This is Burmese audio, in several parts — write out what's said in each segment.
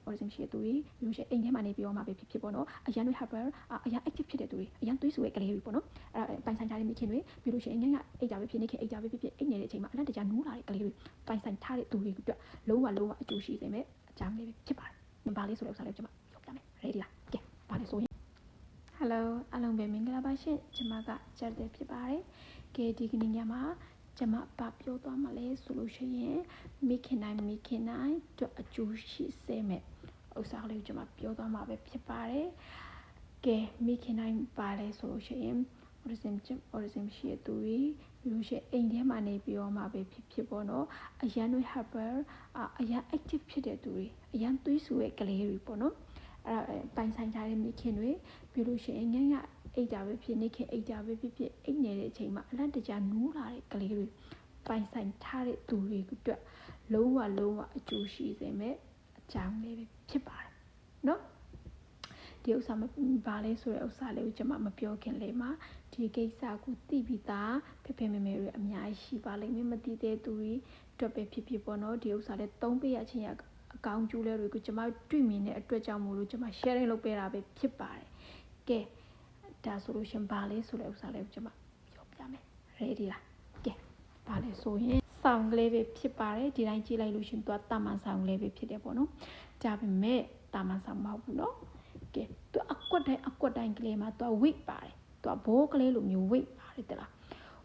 origin ရှိတဲ့သူတွေပြီးလို့ရှိရင်အိမ်ထဲမှာနေပြီးတော့မှပဲဖြစ်ပေါ့နော်အရန်တွေ hyper အရန် active ဖြစ်တဲ့သူတွေအရန်သွေးဆူရဲ့ကလေးတွေပေါ့နော်အဲ့ပိုင်ဆိုင်ထားတဲ့မိခင်တွေပြီးလို့ရှိရင်ညအိတ်ကြပဲဖြစ်နေခင်အိတ်ကြပဲဖြစ်ဖြစ်အိတ်နေတဲ့အချိန်မှာအလန့်တကြားနူးလာတဲ့ကလေးတွေပိုင်ဆိုင်ထားတဲ့သူတွေအတွက်လုံးဝအကျိုးရှိစေမယ်အကြောင်းလေးပဲဖြစ်ပါတယ်ဘာလေးဆိုတဲ့ဥစ္စာလေးကျွန်မပြောပြမယ် ready လားကဲဘာလဲဆိုရင် hello အားလုံးပဲမင်္ဂလာပါရှင်ကျွန်မကကျက်တဲ့ဖြစ်ပါတယ်ကဲဒီကနေ့ညမှာကျွန်မဘာပြောသွားမှလဲဆိုလို့ရှိရင်မိခင်တိုင်းအတွက်အကျိုးရှိစေမယ်ဥစ္စာလေးကိုကျွန်မပြောသွားမှာပဲဖြစ်ပါတယ်ကဲမိခင်တိုင်းပါလဲဆိုလို့ရှိရင် origin ရှိတဲ့သူတွေပြီးလို့ရှိရင်အိမ်ထဲမှာနေပြီးတော့မှပဲဖြစ်ပေါ့နော်အရန်တွေ hyper အရန် active ဖြစ်တဲ့သူတွေအရန်သွေးဆူရဲ့ကလေးတွေပေါ့နော်အဲ့ပိုင်ဆိုင်ထားတဲ့မိခင်တွေပြီးလို့ရှိရင်ညအိတ်ကြပဲဖြစ်နေခင်အိတ်ကြပဲဖြစ်အိတ်နေတဲ့အချိန်မှာအလန့်တကြားနူးလာတဲ့ကလေးတွေပိုင်ဆိုင်ထားတဲ့သူတွေအတွက်လုံးဝအကျိုးရှိစေမယ်အကြောင်းလေးပဲဖြစ်ပါတယ်နော်ဒီဥစ္စာဘာလဲဆိုတဲ့ဥစ္စာလေးကိုကျွန်မမပြောခင်လေးမှာဒီကိစ္စကိုသိပြီးသားဖေမေမေတွေအများကြီးရှိပါလိမ့်မယ်မသိတဲ့သူတွေအတွက်ပဲဖြစ်ပေါ့နော်ဒီဥစ္စာလေးသုံးပေးရချင်းရအကောင့်ကျိုးလေးတွေကိုကျွန်မတွေ့မြင်တဲ့အတွက်ကြောင့်မို့လို့ကျွန်မ sharing လုပ်ပေးတာပဲဖြစ်ပါတယ်ကဲဒါဆိုလို့ရှင်ဘာလဲဆိုတဲ့ဥစ္စာလေးကိုကျွန်မပြောပြမယ် ready လားကဲဘာလဲဆိုရင်ဆောင်းကလေးပဲဖြစ်ပါတယ်ဒီတိုင်းကြည့်လိုက်လို့ရှင်သူကတာမန်ဆောင်းလေးပဲဖြစ်တယ်ပေါ့နော်ဒါပေမဲ့တာမန်ဆောင်းမဟုတ်ဘူးနော်ကဲသူအကွက်တိုင်းကလေးမှာသူက weight ပါတယ်သူကဘိုးကလေးလိုမျိုး weight ပါတယ်တလား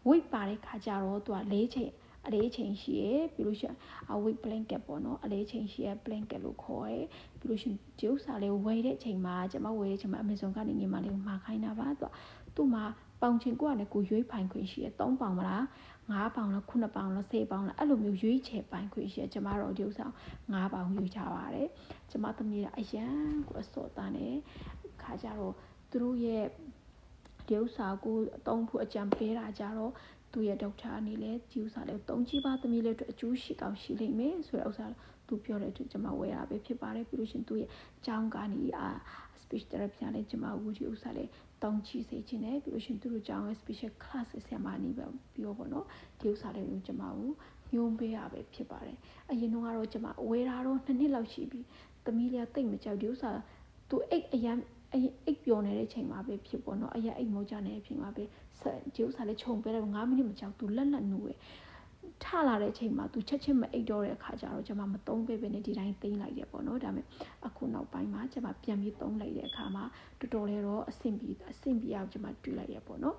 weight ပါတဲ့ခါကျတော့သူကအလေးချိန်ရှိရပြီးလို့ရှိရင် weight blanket ပေါ့နော်အလေးချိန်ရှိရ blanket လို့ခေါ်ရပြီးလို့ရှိရင်ဒီဥစ္စာလေးဝယ်တဲ့အချိန်မှာကျွန်မဝယ်တဲ့အချိန်မှာ Amazon ကနေညီမလေးကိုမှာခိုင်းတာပါသူ့မှာပေါင်ချိန်ကိုကလည်းကိုရွေးပိုင်ခွင့်ရှိရ3ပေါင်မလား5ပေါင်လား9ပေါင်လား10ပေါင်လားအဲ့လိုမျိုးရွေးချယ်ပိုင်ခွင့်ရှိရကျွန်မတို့ဒီဥစ္စာ5ပေါင်ရွေးချပါတယ်ကျွန်မသမီးကအရန်ကိုအစောတန်းနေခါကျတော့သူတို့ရဲ့ဒီဥစ္စာကိုအသုံးဖို့အကြံပေးတာကြတော့သူရဲ့ဒေါက်တာအနေနဲ့ဒီဥစ္စာလေးကို3ကြည့်ပါသမီးလေးအတွက်အကျိုးရှိကောင်းရှိလိမ့်မယ်ဆိုတဲ့ဥစ္စာသူပြောတဲ့အတွက်ကျွန်မဝယ်တာပဲဖြစ်ပါတယ်ပြီးလို့ရှင်သူရဲ့အကြောင်းကနေspeech therapy နဲ့ကျွန်မဝူဒီဥစ္စာလေး3ကြည့်စေချင်တယ်ပြီးလို့ရှင်သူတို့အကြောင်းရဲ့ special class ဆရာမနေပဲပြောပေါ့နော်ဒီဥစ္စာလေးကိုကျွန်မညွှန်းပေးရပဲဖြစ်ပါတယ်အရင်ကတော့ကျွန်မဝယ်တာတော့2နှစ်လောက်ရှိပြီသမီးလေးကတိတ်မကြောက်ဒီဥစ္စာသူအိတ်ပျော်နေတဲ့အချိန်မှာပဲဖြစ်ပေါ့နော်အရင်အိတ်မောကြနေတဲ့အချိန်မှာပဲဒီဥစ္စာလေးခြုံပေးတယ်9မိနစ်မကြောက်သူလက်နူးရယ်ထလာတဲ့အချိန်မှာသူချက်ချင်းမအိတ်တော့တဲ့အခါကျတော့ကျွန်မမသုံးပေးပဲနဲ့ဒီတိုင်းသိမ်းလိုက်တယ်ပေါ့နော်ဒါပေမဲ့အခုနောက်ပိုင်းမှာကျွန်မပြန်ပြီးသုံးလိုက်တဲ့အခါမှာတော်တော်လေးတော့အဆင်ပြေအောင်ကျွန်မတွေ့လိုက်ရပေါ့နော်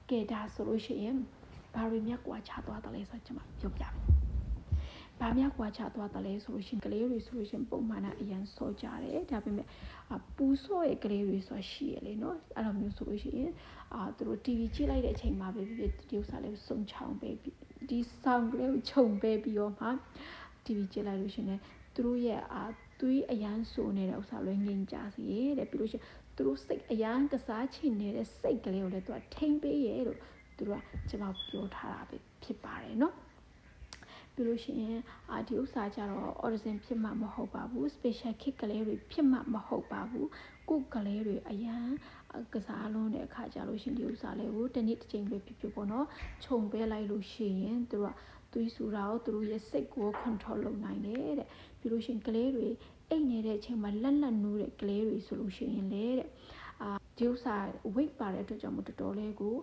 ကဲဒါဆိုလို့ရှိရင်ဘာတွေမြတ်ကွာချသွားတယ်လဲဆိုတော့ကျွန်မပြောပြမယ်ဘာများကွာချသွားတယ်လဲဆိုလို့ရှိရင်ကလေးတွေဆိုလို့ရှိရင်ပုံမှန်အရန်စောကြတယ်ဒါပေမဲ့ပူစောရဲ့ကလေးတွေဆိုရှိရလေနော်အဲ့လိုမျိုးဆိုလို့ရှိရင်သူတို့ TV ကြည့်လိုက်တဲ့အချိန်မှာပဲဒီဥစ္စာလေးကိုစုံချောင်းပေးဒီ sound လေးကိုခြုံပေးပြီးတော့မှ TV ကြည့်လိုက်လို့ရှိရင်သူတို့ရဲ့သွေးအရန်ဆိုနေတဲ့ဥစ္စာလေးငြိမ်ကြစေတဲ့ပြီးလို့ရှိရင်သူတို့စိတ်အရန်ကစားချင်နေတဲ့စိတ်ကလေးကိုလည်းသူကထိမ့်ပေးရဲ့လို့သူတို့ကကျွန်တော်ပြောထားတာပဲဖြစ်ပါတယ်နော်ပြီးလို့ရှိရင်ဒီဥစ္စာကြတော့ origin ဖြစ်မှမဟုတ်ပါဘူး special kit ကလေးတွေဖြစ်မှမဟုတ်ပါဘူးကိုကလေးတွေအရန်ကစားလုံးတဲ့အခါကြလို့ရှင်ဒီဥစ္စာလေးကိုတစ်နေ့တစ်ချိန်ပဲဖြစ်ပေါ့နော်ခြုံပေးလိုက်လို့ရှိရင်သူတို့ကသွေးဆူတာကိုသူတို့ရဲ့စိတ်ကို control လုပ်နိုင်တယ်တဲ့ပြီးလို့ရှိရင်ကလေးတွေအိတ်နေတဲ့အချိန်မှာလက်နူးတဲ့ကလေးတွေဆိုလို့ရှိရင်လေတဲ့ဒီဥစ္စာ weight ပါတဲ့အတွက်ကြောင့်တော်တော်လေးကို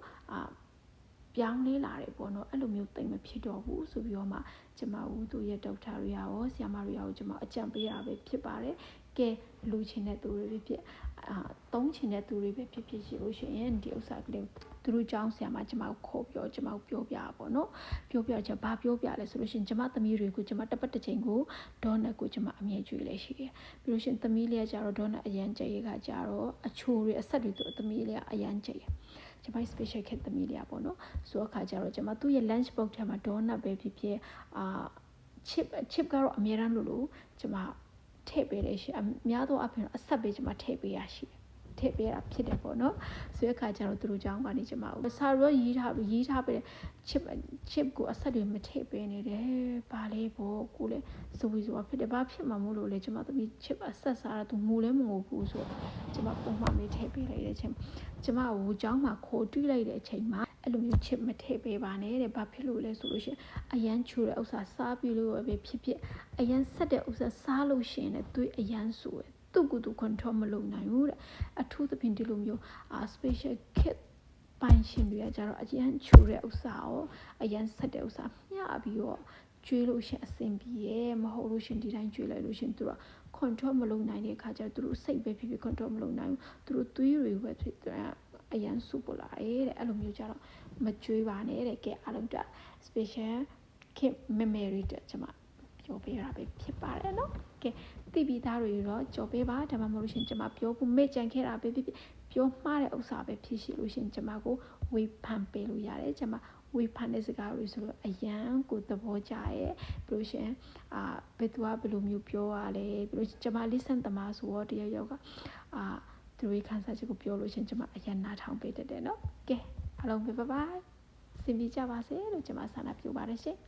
ပြောင်းလဲလာတယ်ပေါ့နော်အဲ့လိုမျိုးတိတ်မဖြစ်တော့ဘူးဆိုပြီးတော့မှကျွန်မတို့ရဲ့ဒေါက်တာတွေရောဆရာမတွေရောကျွန်မအကြံပေးတာပဲဖြစ်ပါတယ်ကဲလူချင်းတဲ့သူတွေဖြစ်သုံးချင်တဲ့သူတွေပဲဖြစ်ရှိလို့ရှိရင်ဒီဥစ္စာကလေးသူတို့ကြောင်းဆရာမကျွန်မခေါ်ပြောကျွန်မပြောပြပါပေါ့နော်ပြောပြချက်ဘာပြောပြလဲဆိုလို့ရှိရင်ကျွန်မသမီးတွေကိုကျွန်မတပတ်တစ်ချိန်ကိုဒေါနက်ကိုကျွန်မအမြဲကြွေးလဲရှိတယ်ပြီးလို့ရှိရင်သမီးလေးကကြတော့ဒေါနက်အရန်ကြိတ်ရကကြတော့အချိုတွေအဆက်တွေသူသမီးလေးကအရန်ကြိတ်ကျွန်မ special kit သမီးလေးပေါ့နော်ဆိုတော့အခါကျတော့ကျွန်မသူ့ရဲ့ lunch box ထဲမှာဒေါနက်ပဲဖြစ်chip ကတော့အများရန်လို့ကျွန်မထည့်ပေးတယ်ရှိအများသောအပြင်အဆက်ပဲကျွန်မထည့်ပေးရရှိ ထည့်ပေးတာဖြစ်တယ်ပေါ့နော်ဆိုတဲ့အခါကျတော့သူတို့ကြောင်းကနေကျမကိုစာရောရေးထားပေးတယ်chip ကိုအဆက်တွေမထည့်ပေးနေတယ်ဘာလဲပေါ့ကိုလည်းစဝီဆိုတာဖြစ်တယ်ဘာဖြစ်မှာမို့လို့လဲကျမသမီး chip အဆက်စားတာသူငိုလည်းမငိုဘူးဆိုတော့ကျမပုံမှန်လေးထည့်ပေးလိုက်တဲ့အချိန်ကျမကိုကြောင်းမှာခေါ်တွေ့လိုက်တဲ့အချိန်မှာအဲ့လိုမျိုး chip မထည့်ပေးပါနဲ့တဲ့ဘာဖြစ်လို့လဲဆိုလို့ရှိရင်အရန်ချူတဲ့ဥစ္စာစားပြီးလို့ပဲဖြစ်အရန်ဆက်တဲ့ဥစ္စာစားလို့ရှိရင်လည်းသွေးအရန်ဆိုတယ်သူ့ကိုယ်သူ control မလုပ်နိုင်ဘူးတဲ့အထူးသဖြင့်ဒီလိုမျိုးspecial kit ပိုင်ရှင်တွေကကြတော့အရန်ချူတဲ့ဥစ္စာရောအရန်ဆက်တဲ့ဥစ္စာမျှပြီးတော့ကျွေးလို့ရှင်အဆင်ပြေရမဟုတ်လို့ရှင်ဒီတိုင်းကျွေးလိုက်လို့ရှင်သူက control မလုပ်နိုင်တဲ့အခါကျတော့သူတို့စိတ်ပဲဖြစ် control မလုပ်နိုင်ဘူးသူတို့သွေးတွေပဲဖြစ်အရန်ဆူပလာတဲ့အဲ့လိုမျိုးကြတော့မကျွေးပါနဲ့တဲ့ကဲအားလုံးက special kit memory တဲ့ကျွန်မပြောပေးရတာပဲဖြစ်ပါတယ်နော်ကဲတိပိသားတွေတော့ကြော်ပေးပါဒါမှမဟုတ်လို့ရှင်ကျွန်မပြောဖို့မေ့ကြံခဲ့တာပဲဖြစ်ပြောမှားတဲ့ဥစ္စာပဲဖြစ်ရှိလို့ရှင်ကျွန်မကိုဝေဖန်ပေးလို့ရတယ်ကျွန်မဝေဖန်တဲ့စကားတွေဆိုတော့အရန်ကိုသဘောကျရဲ့ပြီးလို့ရှင်ဘယ်သူကဘယ်လိုမျိုးပြောရလဲပြီးလို့ကျွန်မ listen သမားဆိုတော့တယောက်ကသူတို့ခန်းစားချက်ကိုပြောလို့ရှင်ကျွန်မအရန်နားထောင်ပေးတတ်တယ်နော်ကဲအားလုံးပဲဘိုင်စင်ပြီးကြပါစေလို့ကျွန်မဆန္ဒပြုပါတယ်ရှင်